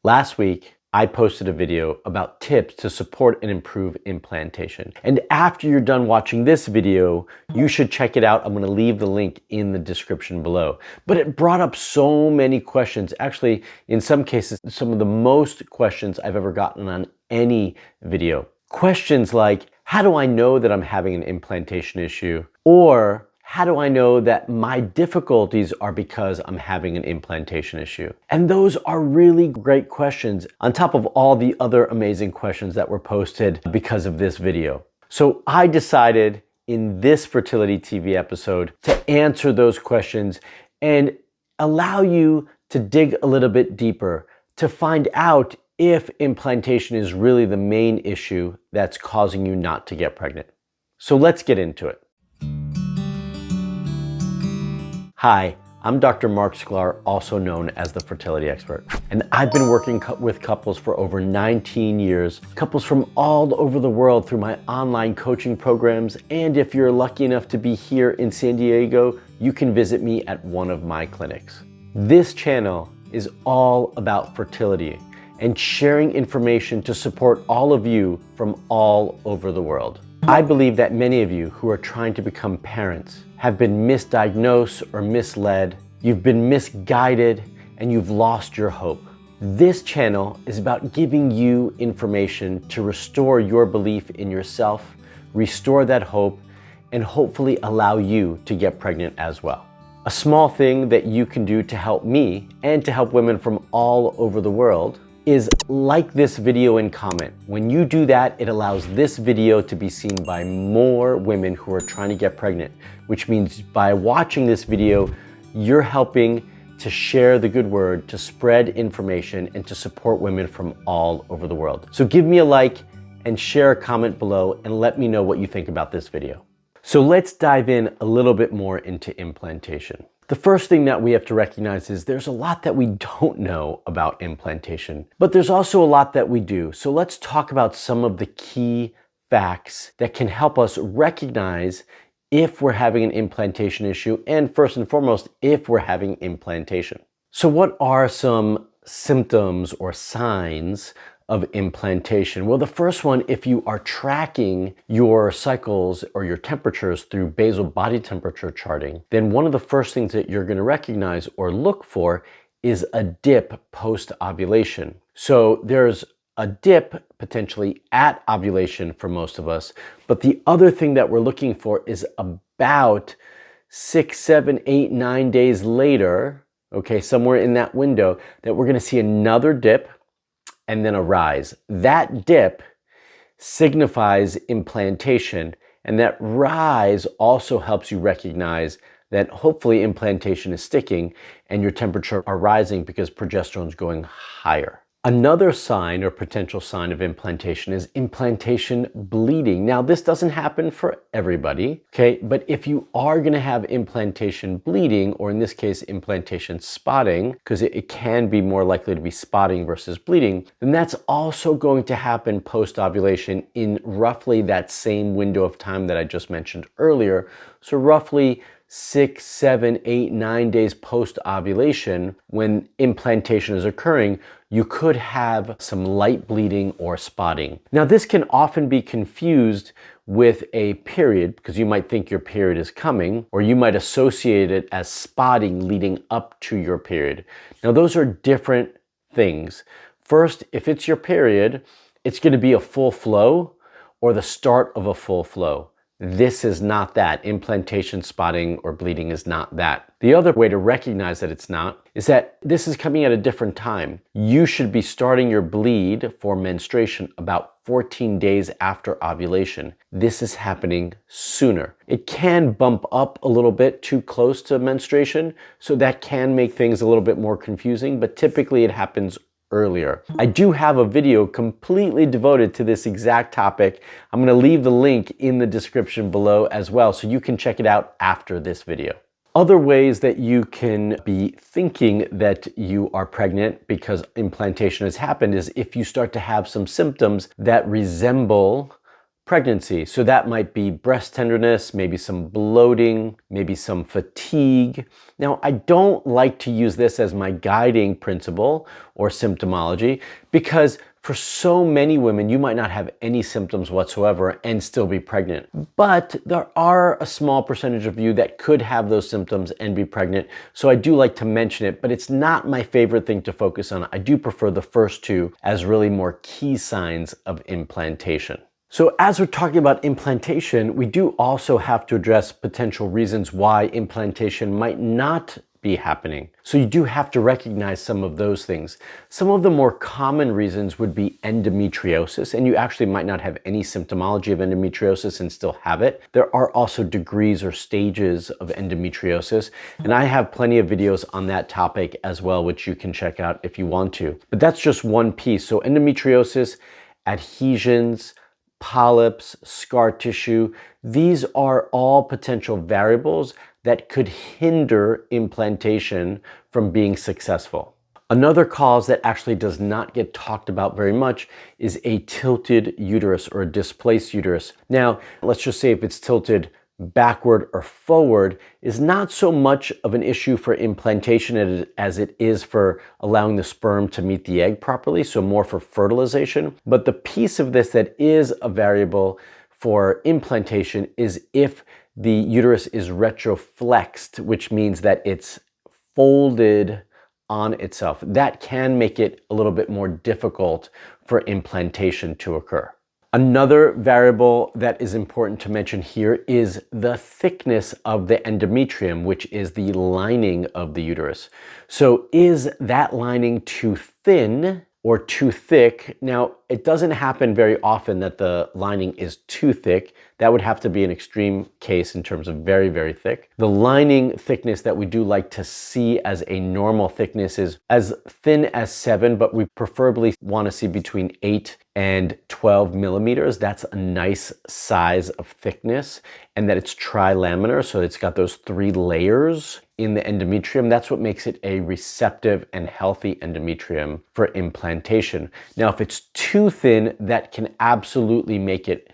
Last week, I posted a video about tips to support and improve implantation. And after you're done watching this video, you should check it out. I'm going to leave the link in the description below. But it brought up so many questions. Actually, in some cases, some of the most questions I've ever gotten on any video. Questions like, how do I know that I'm having an implantation issue? Or how do I know that my difficulties are because I'm having an implantation issue? And those are really great questions on top of all the other amazing questions that were posted because of this video. So I decided in this Fertility TV episode to answer those questions and allow you to dig a little bit deeper to find out if implantation is really the main issue that's causing you not to get pregnant. So let's get into it. Hi, I'm Dr. Marc Sklar, also known as the fertility expert. And I've been working with couples for over 19 years, couples from all over the world through my online coaching programs. And if you're lucky enough to be here in San Diego, you can visit me at one of my clinics. This channel is all about fertility and sharing information to support all of you from all over the world. I believe that many of you who are trying to become parents have been misdiagnosed or misled, you've been misguided, and you've lost your hope. This channel is about giving you information to restore your belief in yourself, restore that hope, and hopefully allow you to get pregnant as well. A small thing that you can do to help me and to help women from all over the world is like this video and comment. When you do that, it allows this video to be seen by more women who are trying to get pregnant, which means by watching this video, you're helping to share the good word, to spread information, and to support women from all over the world. So give me a like and share a comment below and let me know what you think about this video. So let's dive in a little bit more into implantation. The first thing that we have to recognize is there's a lot that we don't know about implantation, but there's also a lot that we do. So let's talk about some of the key facts that can help us recognize if we're having an implantation issue, and first and foremost, if we're having implantation. So what are some symptoms or signs of implantation? Well, the first one, if you are tracking your cycles or your temperatures through basal body temperature charting, then one of the first things that you're going to recognize or look for is a dip post-ovulation. So there's a dip potentially at ovulation for most of us, but the other thing that we're looking for is about 6, 7, 8, 9 days later, okay, somewhere in that window, that we're going to see another dip and then a rise. That dip signifies implantation, and that rise also helps you recognize that hopefully implantation is sticking and your temperature are rising because progesterone is going higher. Another sign or potential sign of implantation is implantation bleeding. Now, this doesn't happen for everybody, okay? But if you are gonna have implantation bleeding, or in this case, implantation spotting, because it can be more likely to be spotting versus bleeding, then that's also going to happen post-ovulation in roughly that same window of time that I just mentioned earlier. So roughly 6, 7, 8, 9 days post-ovulation, when implantation is occurring, you could have some light bleeding or spotting. Now, this can often be confused with a period because you might think your period is coming, or you might associate it as spotting leading up to your period. Now, those are different things. First, if it's your period, it's going to be a full flow or the start of a full flow. This is not that. Implantation spotting or bleeding is not that. The other way to recognize that it's not is that this is coming at a different time. You should be starting your bleed for menstruation about 14 days after ovulation. This is happening sooner. It can bump up a little bit too close to menstruation, so that can make things a little bit more confusing, but typically it happens earlier. I do have a video completely devoted to this exact topic. I'm going to leave the link in the description below as well, so you can check it out after this video. Other ways that you can be thinking that you are pregnant because implantation has happened is if you start to have some symptoms that resemble pregnancy. So that might be breast tenderness, maybe some bloating, maybe some fatigue. Now, I don't like to use this as my guiding principle or symptomology because for so many women, you might not have any symptoms whatsoever and still be pregnant. But there are a small percentage of you that could have those symptoms and be pregnant. So I do like to mention it, but it's not my favorite thing to focus on. I do prefer the first two as really more key signs of implantation. So as we're talking about implantation, we do also have to address potential reasons why implantation might not be happening. So you do have to recognize some of those things. Some of the more common reasons would be endometriosis, and you actually might not have any symptomology of endometriosis and still have it. There are also degrees or stages of endometriosis, and I have plenty of videos on that topic as well, which you can check out if you want to. But that's just one piece. So endometriosis, adhesions, polyps, scar tissue, these are all potential variables that could hinder implantation from being successful. Another cause that actually does not get talked about very much is a tilted uterus or a displaced uterus. Now, let's just say if it's tilted backward or forward is not so much of an issue for implantation as it is for allowing the sperm to meet the egg properly, so more for fertilization. But the piece of this that is a variable for implantation is if the uterus is retroflexed, which means that it's folded on itself. That can make it a little bit more difficult for implantation to occur. Another variable that is important to mention here is the thickness of the endometrium, which is the lining of the uterus. So is that lining too thin or too thick? Now, it doesn't happen very often that the lining is too thick. That would have to be an extreme case in terms of very, very thick. The lining thickness that we do like to see as a normal thickness is as thin as 7, but we preferably want to see between 8 and 12 millimeters. That's a nice size of thickness, and that it's trilaminar, so it's got those 3 layers in the endometrium. That's what makes it a receptive and healthy endometrium for implantation. Now, if it's too thin, that can absolutely make it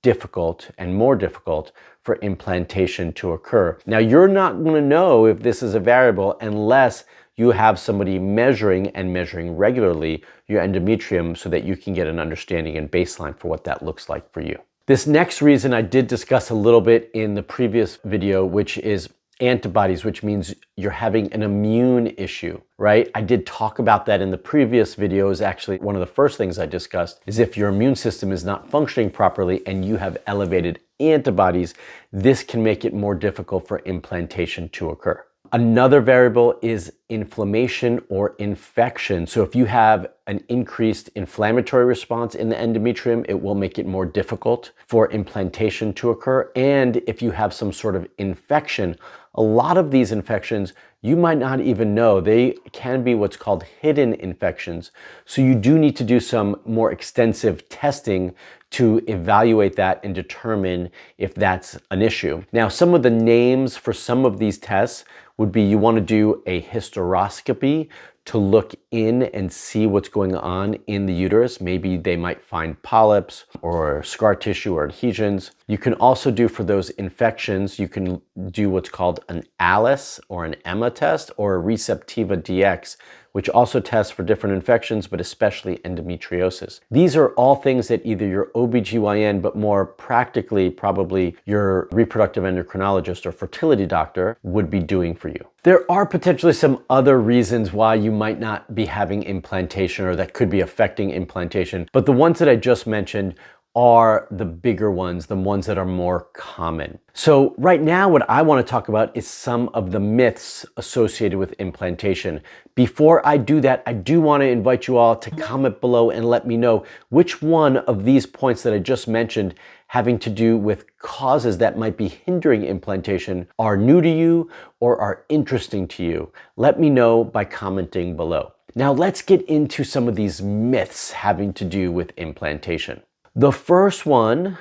difficult and more difficult for implantation to occur. Now, you're not going to know if this is a variable unless you have somebody measuring regularly your endometrium so that you can get an understanding and baseline for what that looks like for you. This next reason I did discuss a little bit in the previous video, which is antibodies, which means you're having an immune issue, right? I did talk about that in the previous videos. Actually, one of the first things I discussed is if your immune system is not functioning properly and you have elevated antibodies, this can make it more difficult for implantation to occur. Another variable is inflammation or infection. So if you have an increased inflammatory response in the endometrium, it will make it more difficult for implantation to occur. And if you have some sort of infection, a lot of these infections you might not even know. They can be what's called hidden infections. So you do need to do some more extensive testing to evaluate that and determine if that's an issue. Now, some of the names for some of these tests would be you want to do a hysteroscopy to look in and see what's going on in the uterus. Maybe they might find polyps or scar tissue or adhesions. You can also do for those infections, you can do what's called an ALICE or an EMA test or a Receptiva DX, which also tests for different infections, but especially endometriosis. These are all things that either your OBGYN, but more practically probably your reproductive endocrinologist or fertility doctor would be doing for you. There are potentially some other reasons why you might not be having implantation or that could be affecting implantation, but the ones that I just mentioned are the bigger ones, the ones that are more common. So right now, what I want to talk about is some of the myths associated with implantation. Before I do that, I do want to invite you all to comment below and let me know which one of these points that I just mentioned having to do with causes that might be hindering implantation are new to you or are interesting to you. Let me know by commenting below. Now let's get into some of these myths having to do with implantation. The first one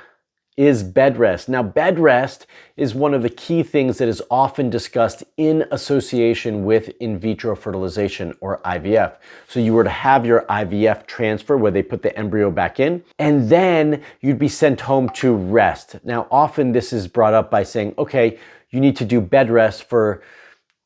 is bed rest. Now, bed rest is one of the key things that is often discussed in association with in vitro fertilization, or IVF. So you were to have your IVF transfer where they put the embryo back in, and then you'd be sent home to rest. Now, often this is brought up by saying, okay, you need to do bed rest for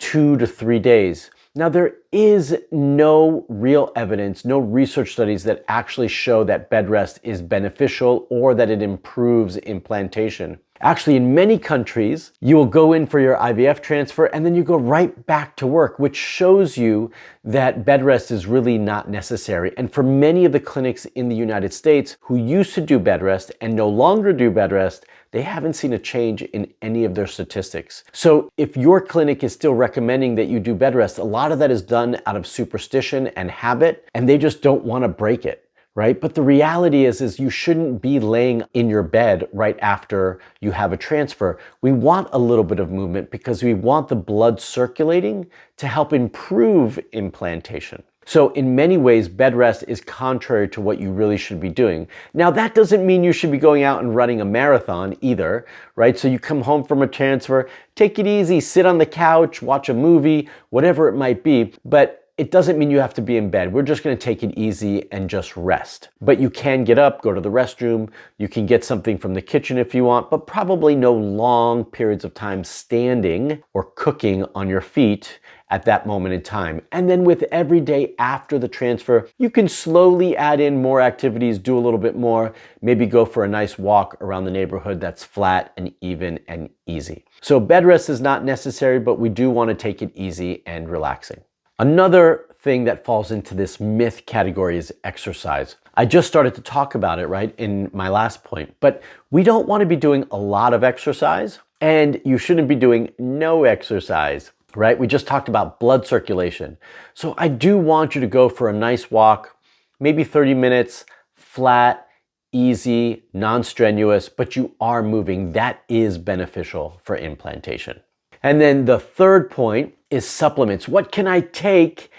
2 to 3 days. Now, there is no real evidence, no research studies that actually show that bed rest is beneficial or that it improves implantation. Actually, in many countries, you will go in for your IVF transfer and then you go right back to work, which shows you that bed rest is really not necessary. And for many of the clinics in the United States who used to do bed rest and no longer do bed rest, they haven't seen a change in any of their statistics. So if your clinic is still recommending that you do bed rest, a lot of that is done out of superstition and habit, and they just don't want to break it. Right? But the reality is you shouldn't be laying in your bed right after you have a transfer. We want a little bit of movement because we want the blood circulating to help improve implantation. So in many ways, bed rest is contrary to what you really should be doing. Now, that doesn't mean you should be going out and running a marathon either, right? So you come home from a transfer, take it easy, sit on the couch, watch a movie, whatever it might be. But it doesn't mean you have to be in bed. We're just going to take it easy and just rest. But you can get up, go to the restroom. You can get something from the kitchen if you want, but probably no long periods of time standing or cooking on your feet at that moment in time. And then with every day after the transfer, you can slowly add in more activities, do a little bit more, maybe go for a nice walk around the neighborhood that's flat and even and easy. So bed rest is not necessary, but we do want to take it easy and relaxing. Another thing that falls into this myth category is exercise. I just started to talk about it, right, in my last point, but we don't want to be doing a lot of exercise, and you shouldn't be doing no exercise, right? We just talked about blood circulation. So I do want you to go for a nice walk, maybe 30 minutes, flat, easy, non-strenuous, but you are moving. That is beneficial for implantation. And then the third point is supplements. What can I take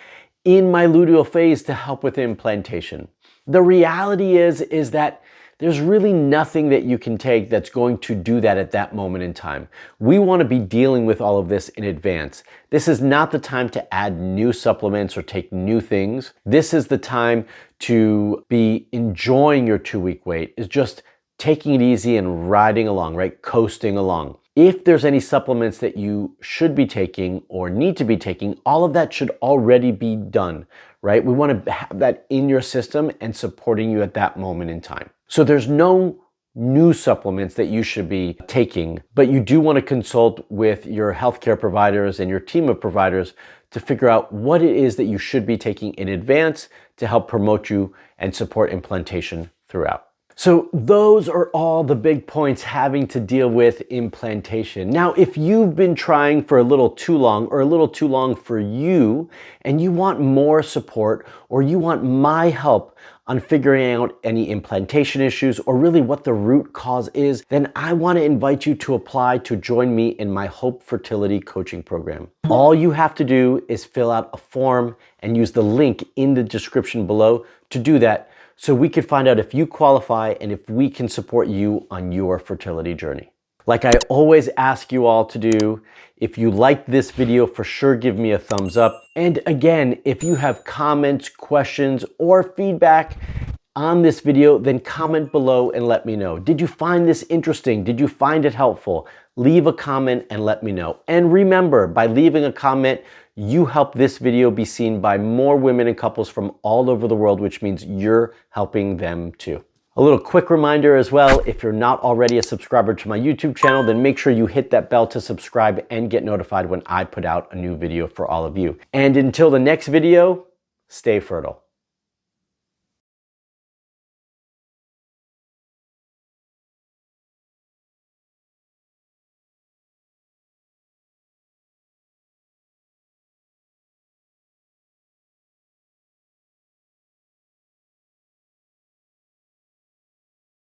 in my luteal phase to help with implantation? The reality is that there's really nothing that you can take that's going to do that at that moment in time. We want to be dealing with all of this in advance. This is not the time to add new supplements or take new things. This is the time to be enjoying your 2-week wait, is just taking it easy and riding along, right? Coasting along. If there's any supplements that you should be taking or need to be taking, all of that should already be done, right? We want to have that in your system and supporting you at that moment in time. So there's no new supplements that you should be taking, but you do want to consult with your healthcare providers and your team of providers to figure out what it is that you should be taking in advance to help promote you and support implantation throughout. So those are all the big points having to deal with implantation. Now, if you've been trying for a little too long or a little too long for you, and you want more support or you want my help on figuring out any implantation issues or really what the root cause is, then I want to invite you to apply to join me in my Hope Fertility Coaching Program. All you have to do is fill out a form and use the link in the description below to do that, so we can find out if you qualify and if we can support you on your fertility journey. Like I always ask you all to do, if you liked this video, for sure give me a thumbs up. And again, if you have comments, questions, or feedback on this video, then comment below and let me know. Did you find this interesting? Did you find it helpful? Leave a comment and let me know. And remember, by leaving a comment, you help this video be seen by more women and couples from all over the world, which means you're helping them too. A little quick reminder as well, if you're not already a subscriber to my YouTube channel, then make sure you hit that bell to subscribe and get notified when I put out a new video for all of you. And until the next video, stay fertile.